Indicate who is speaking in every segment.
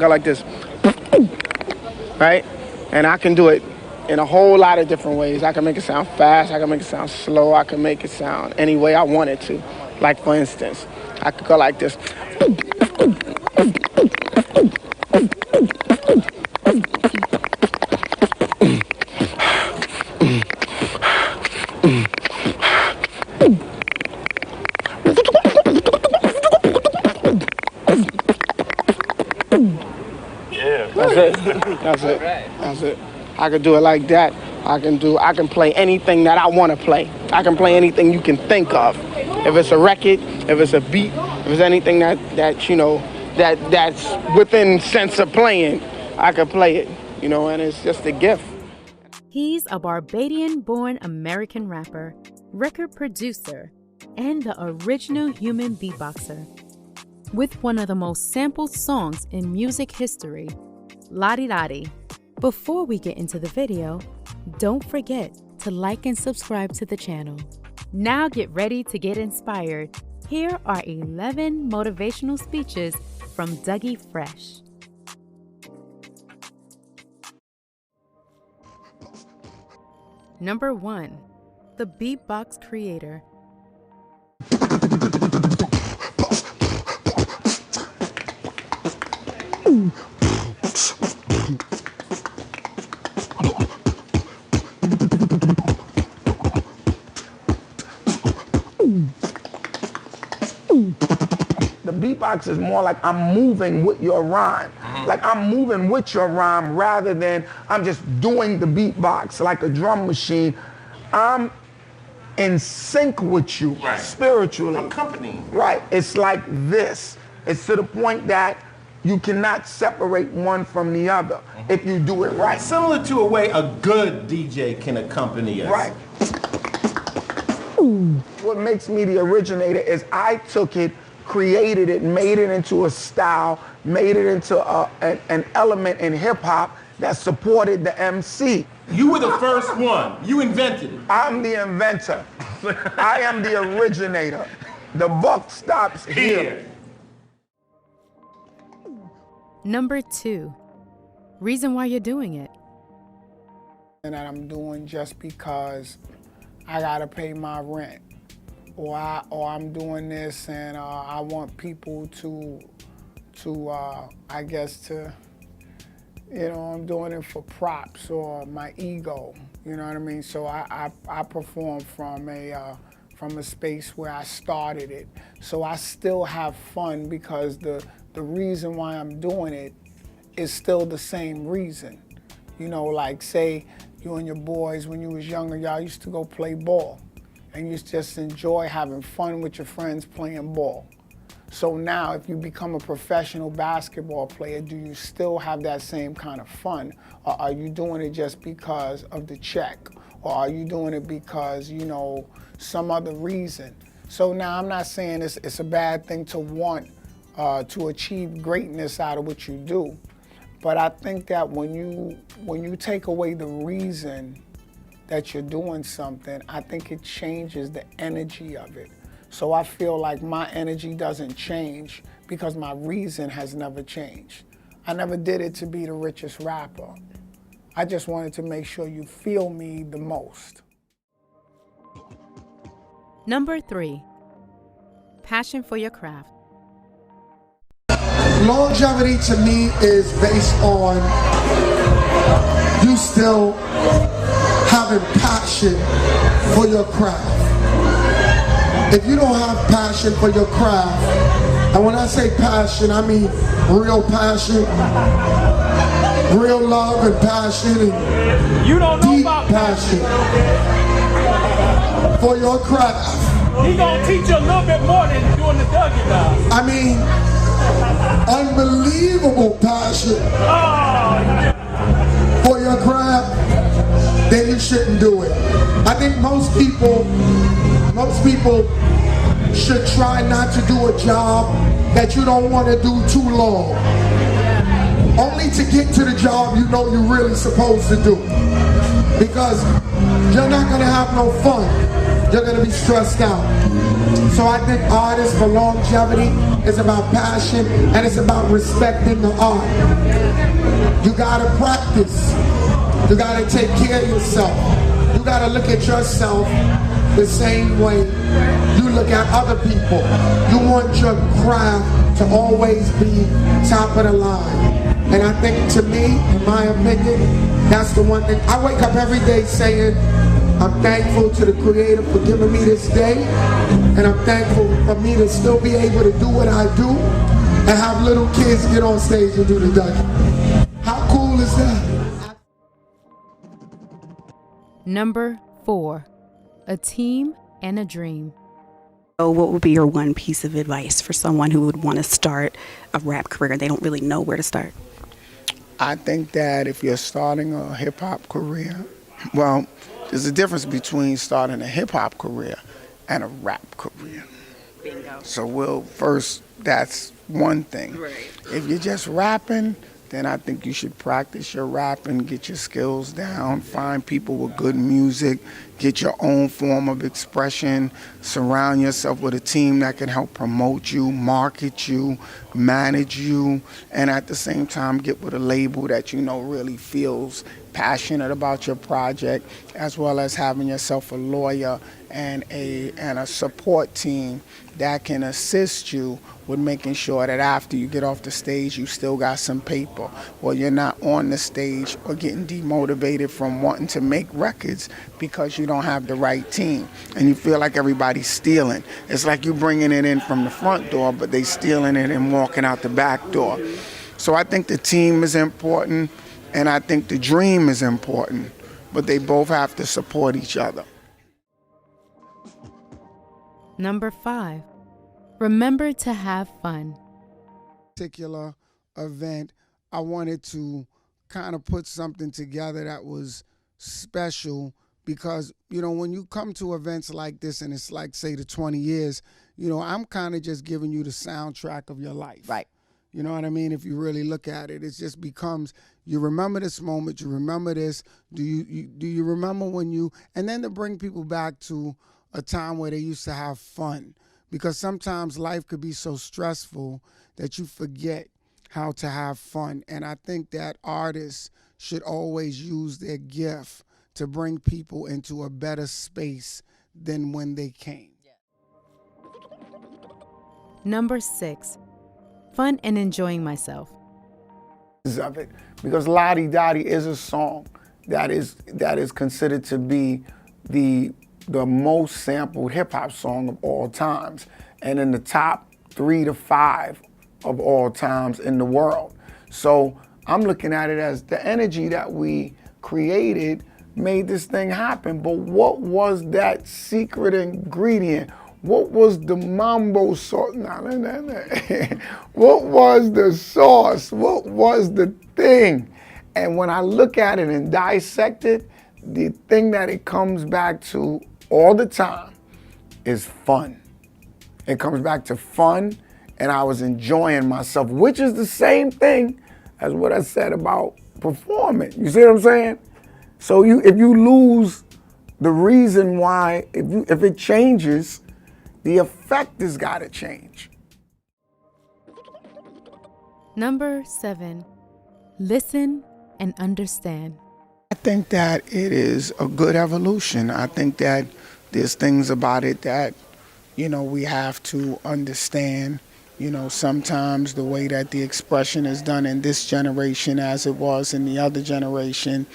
Speaker 1: go like this, right? And I can do it in a whole lot of different ways. I can make it sound fast, I can make it sound slow, I can make it sound any way I want it to. Like for instance, I could go like this. That's it. I can do it like that. I can play anything that I want to play. I can play anything you can think of. If it's a record, if it's a beat, if it's anything that you know, that's within sense of playing, I can play it, you know, and it's just a gift.
Speaker 2: He's a Barbadian-born American rapper, record producer, and the original human beatboxer. With one of the most sampled songs in music history, Lottie Dottie. Before we get into the video, don't forget to like and subscribe to the channel. Now get ready to get inspired. Here are 11 motivational speeches from Doug E Fresh. Number 1. The Beatbox Creator.
Speaker 1: The beatbox is more like I'm moving with your rhyme. Like I'm moving with your rhyme rather than I'm just doing the beatbox like a drum machine. I'm in sync with you, right, spiritually.
Speaker 3: Accompanying.
Speaker 1: Right. It's like this. It's to the point that you cannot separate one from the other if you do it right.
Speaker 3: Similar to a way a good DJ can accompany us.
Speaker 1: Right. What makes me the originator is I took it, created it, made it into a style, made it into an element in hip hop that supported the MC.
Speaker 3: You were the first one. You invented it.
Speaker 1: I'm the inventor. I am the originator. The buck stops here.
Speaker 2: Number 2. Reason why you're doing it.
Speaker 1: And that I'm doing just because I gotta pay my rent. Or I'm doing this and I want people to I guess to, you know, I'm doing it for props or my ego, you know what I mean? So I perform from a space where I started it. So I still have fun because the reason why I'm doing it is still the same reason. You know, like say you and your boys when you was younger, y'all used to go play ball. And you just enjoy having fun with your friends playing ball. So now if you become a professional basketball player, do you still have that same kind of fun? Or are you doing it just because of the check? Or are you doing it because, you know, some other reason? So now I'm not saying it's a bad thing to want to achieve greatness out of what you do. But I think that when you take away the reason that you're doing something, I think it changes the energy of it. So I feel like my energy doesn't change because my reason has never changed. I never did it to be the richest rapper. I just wanted to make sure you feel me the most.
Speaker 2: Number 3. Passion for your craft.
Speaker 4: Longevity to me is based on you still having passion for your craft. If you don't have passion for your craft, and when I say passion, I mean real passion, real love and passion, and
Speaker 5: you don't know
Speaker 4: deep
Speaker 5: about
Speaker 4: passion for your craft.
Speaker 5: He gonna teach you a little bit more than doing the Dougie now.
Speaker 4: I mean, unbelievable passion for your craft, then you shouldn't do it. I think most people should try not to do a job that you don't want to do too long. Only to get to the job you know you're really supposed to do. Because you're not going to have no fun you're gonna be stressed out. So I think artists for longevity is about passion and it's about respecting the art. You gotta practice. You gotta take care of yourself. You gotta look at yourself the same way you look at other people. You want your craft to always be top of the line. And I think, to me, in my opinion, that's the one thing. I wake up every day saying, I'm thankful to the Creator for giving me this day, and I'm thankful for me to still be able to do what I do and have little kids get on stage and do the Dougie. How cool is that?
Speaker 2: Number 4, a team and a dream.
Speaker 6: So what would be your one piece of advice for someone who would want to start a rap career? They don't really know where to start.
Speaker 1: I think that if you're starting a hip-hop career, well, there's a difference between starting a hip-hop career and a rap career.
Speaker 6: Bingo.
Speaker 1: So first, that's one thing.
Speaker 6: Right.
Speaker 1: If you're just rapping, then I think you should practice your rapping, get your skills down, find people with good music, get your own form of expression, surround yourself with a team that can help promote you, market you, manage you, and at the same time get with a label that you know really feels passionate about your project, as well as having yourself a lawyer and a support team that can assist you with making sure that after you get off the stage, you still got some paper, or you're not on the stage or getting demotivated from wanting to make records because you don't have the right team and you feel like everybody's stealing. It's like you bringing it in from the front door, but they stealing it and walking out the back door. So I think the team is important, and I think the dream is important, but they both have to support each other.
Speaker 2: Number 5, remember to have fun.
Speaker 1: Particular event, I wanted to kind of put something together that was special because, you know, when you come to events like this and it's like, say, the 20 years, you know, I'm kind of just giving you the soundtrack of your life.
Speaker 7: Right.
Speaker 1: You know what I mean? If you really look at it, it just becomes, you remember this moment, you remember this, do you remember when you, and then to bring people back to a time where they used to have fun. Because sometimes life could be so stressful that you forget how to have fun. And I think that artists should always use their gift to bring people into a better space than when they came.
Speaker 2: Number 6, fun and enjoying myself.
Speaker 1: Of it, because Lottie Dottie is a song that is considered to be the most sampled hip-hop song of all times, and in the top 3 to 5 of all times in the world. So I'm looking at it as the energy that we created made this thing happen. But what was that secret ingredient? What was the mambo sauce? What was the sauce? What was the thing? And when I look at it and dissect it, the thing that it comes back to all the time is fun. It comes back to fun, and I was enjoying myself, which is the same thing as what I said about performing. You see what I'm saying? So if you lose the reason why, if it changes, the effect has got to change.
Speaker 2: Number 7, listen and understand.
Speaker 1: I think that it is a good evolution. I think that there's things about it that, you know, we have to understand. You know, sometimes the way that the expression is done in this generation as it was in the other generation,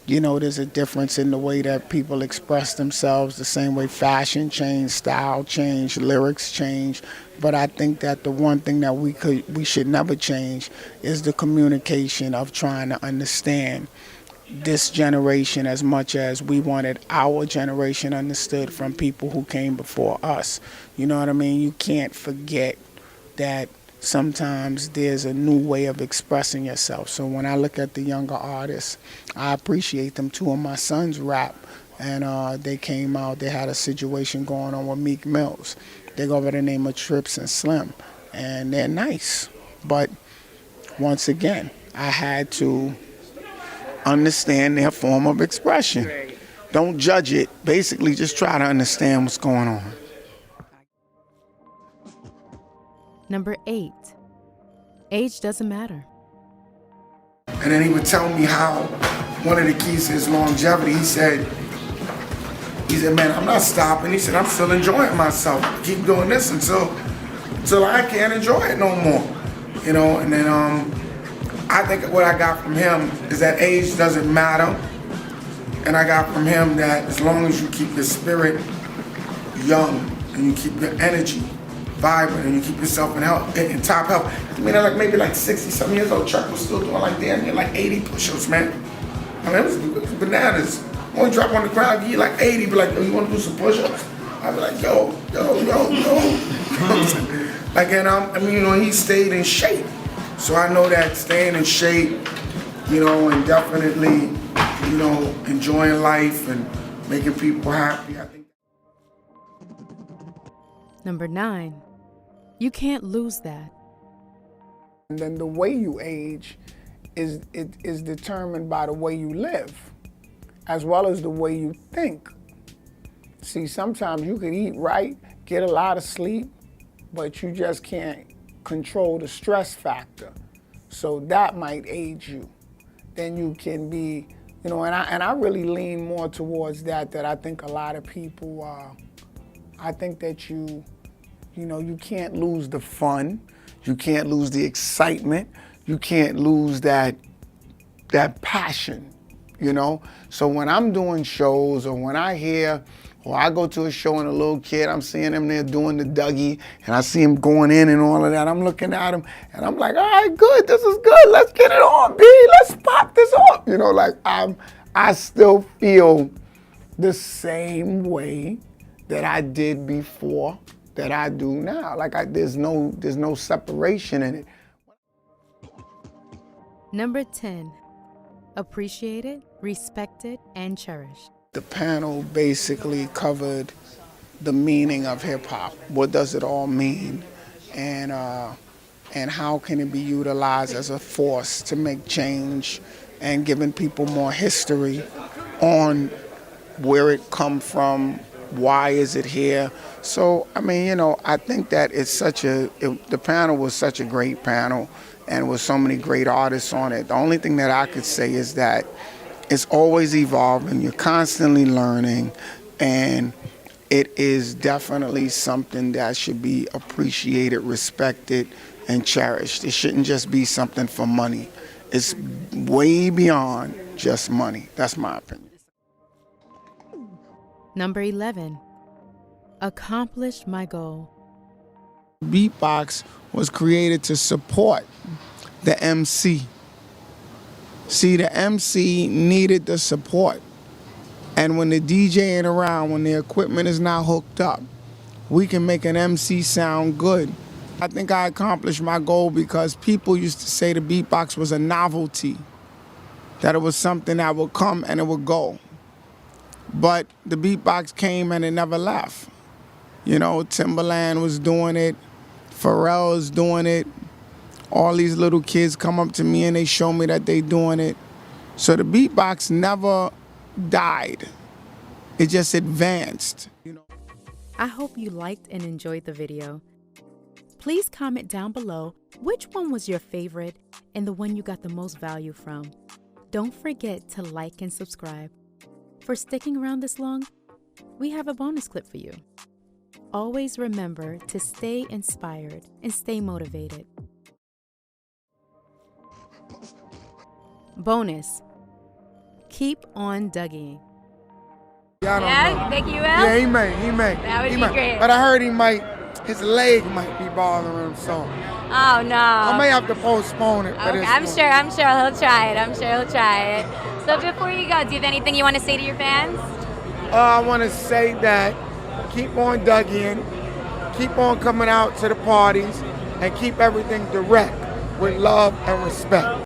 Speaker 1: you know, there's a difference in the way that people express themselves, the same way fashion changed, style changed, lyrics changed. But I think that the one thing that we should never change is the communication of trying to understand this generation as much as we wanted our generation understood from people who came before us. You know what I mean? You can't forget that sometimes there's a new way of expressing yourself. So when I look at the younger artists, I appreciate them. 2 of my sons rap, and they came out, they had a situation going on with Meek Mills. They go by the name of Trips and Slim, and they're nice. But once again, I had to understand their form of expression. Don't judge it. Basically, just try to understand what's going on.
Speaker 2: Number 8, age doesn't matter.
Speaker 4: And then he would tell me how one of the keys to his longevity, he said, man, I'm not stopping. He said, I'm still enjoying myself. Keep doing this until I can't enjoy it no more. You know, and then I think what I got from him is that age doesn't matter. And I got from him that as long as you keep your spirit young and you keep your energy vibrant and you keep yourself in top health. I mean, maybe 60-something years old, Chuck was still doing damn near 80 push-ups, man. I mean, it was bananas. When you drop on the ground, you 80, be like, yo, you want to do some push-ups? I'd be like, yo. And he stayed in shape. So I know that staying in shape, and definitely, enjoying life and making people happy, I think.
Speaker 2: Number 9, you can't lose that.
Speaker 1: And then the way you age is determined by the way you live, as well as the way you think. See, sometimes you could eat right, get a lot of sleep, but you just can't control the stress factor. So that might age you. Then you can be, and I really lean more towards that I think a lot of people, I think that you can't lose the fun, you can't lose the excitement, you can't lose that passion, So when I'm doing shows or when I hear, or I go to a show and a little kid, I'm seeing him there doing the Dougie and I see him going in and all of that, I'm looking at him and I'm like, all right, good, this is good, let's get it on, B, let's pop this off. I still feel the same way that I did before that I do now. There's no separation in it.
Speaker 2: Number 10, appreciated, respected, and cherished.
Speaker 1: The panel basically covered the meaning of hip hop. What does it all mean? And how can it be utilized as a force to make change and giving people more history on where it come from, why is it here? So, I think that the panel was such a great panel and with so many great artists on it. The only thing that I could say is that it's always evolving, you're constantly learning, and it is definitely something that should be appreciated, respected, and cherished. It shouldn't just be something for money. It's way beyond just money. That's my opinion.
Speaker 2: Number 11, accomplished my goal.
Speaker 1: Beatbox was created to support the MC. See, the MC needed the support. And when the DJ ain't around, when the equipment is not hooked up, we can make an MC sound good. I think I accomplished my goal because people used to say the beatbox was a novelty, that it was something that would come and it would go. But the beatbox came and it never left. Timberland was doing it, Pharrell is doing it. All these little kids come up to me and they show me that they doing it. So the beatbox never died. It just advanced.
Speaker 2: I hope you liked and enjoyed the video. Please comment down below which one was your favorite and the one you got the most value from. Don't forget to like and subscribe. For sticking around this long, we have a bonus clip for you. Always remember to stay inspired and stay motivated. Bonus, keep on Dougie.
Speaker 7: Yeah, you think you will?
Speaker 1: Yeah, he may.
Speaker 7: That would be great.
Speaker 1: But I heard his leg might be bothering him, so.
Speaker 7: Oh, no.
Speaker 1: I may have to postpone it.
Speaker 7: Okay, I'm sure he'll try it. So before you go, do you have anything you want to say to your fans?
Speaker 1: I want to say that keep on Dougieing, keep on coming out to the parties, and keep everything direct with love and respect.